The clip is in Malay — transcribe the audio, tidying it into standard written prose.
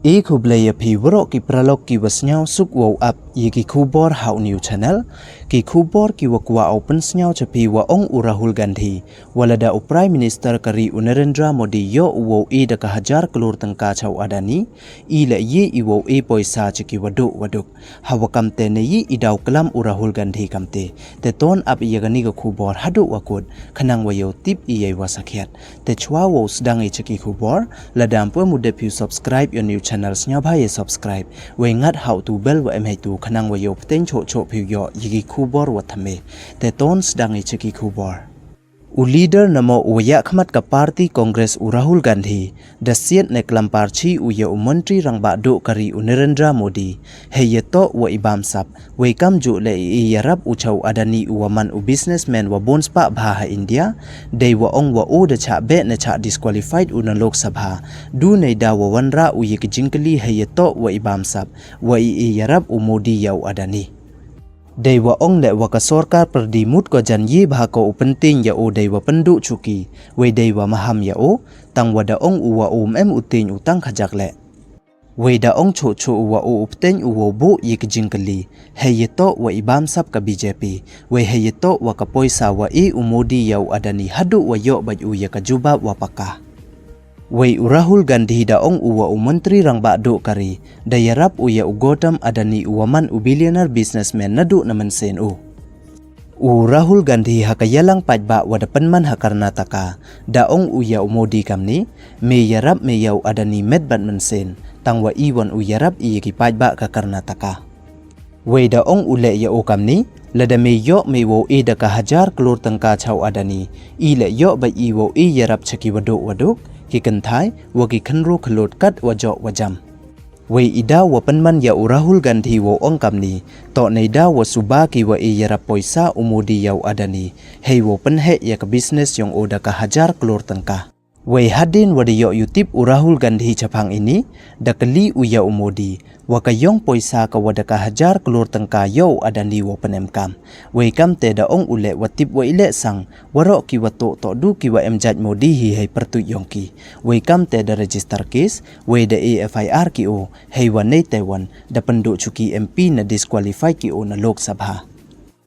Eko blaya pi warok ki pralok ki wasnyau suk wow up ye ki kubor hau new channel ki kubor ki wakwa open snyau chapi wa ong Rahul Gandhi walada Prime Minister kari Narendra Modi yo wow da ka hajar kelur tengka chau adani ila ye I wow poisa chiki waduk hawakam te ne yi idau kelam Rahul Gandhi kamte te ton up ye gani ka kubor hadu wakut khanang wayo tip ye wasakhet te chwa wow sedang chiki kubor ladam pu muda pi subscribe your new channel nya bhai subscribe we ngat how to bell wa em hai tu khanang wa yo pten cho phi yo yigi khubor wa thame te ton sdang I chiki khubor u leader namo uya khmat ka party congress Rahul Gandhi dasiat ne klampar chi u ye mantri rangba do kari Narendra Modi he ye to wa ibam sap we kam ju le yarab u chau adani u man u businessman wa bonspa bha ha India dei wa ong wa o de cha be ne cha disqualified u na lok sabha du nei da wa wanra u ye jingkali he ye to wa ibam sap wa yarab u Modi yau adani Dewa ong le waka sorkar perdimut ko jan ye bahako penting ya o dewa penduk cuki we dewa maham ya o tang wada ong uwa em utin utang khajak le we da ong cho uwa o upten uwo bo ye jingkali he ye to wa ibam sap ka BJP we he ye to wa ka poisa wa Modi yau adani hadu wa yo baju ya ka jubab wa pakah Wei Rahul Gandhi da ong uwa menteri rangba do kari dayarap uya Gautam Adani uwaman billionaire businessman nadu naman sen Rahul Gandhi hakayalang pajba wada penman Karnataka da ong uya Modi kamni me yarap me yau Adani medbat mensen tangwa iwan uyarap ki pajba ka Karnataka Wei da ong ule ya o kamni lada me yo me wo da ka hajar kelur tengka chau Adani ile yo ba wo yarap chaki waduk ki kenthai wa ki khanro khlot kat wa jo wa jam we ida wa panman ya Rahul Gandhi wo ong kamni to nei da wa suba ki wa yara poisa Modi yau adani hei wo penhe ya ka business yong oda ka hajar kelur tengka we hadin wa yo YouTube Rahul Gandhi chapang ini da kali uya Modi wa ka yong poisa ka wada ka hajar kelur tengka yo adani wo penemkam we kam te da ong ule wa tip wa ile sang warok ki wa to du ki wa emjaj Modi hi hei pertu yong ki we kam te da register case we da AFIR ki o hei wa nei Taiwan da penduk cuki MP na disqualify ki o na Lok Sabha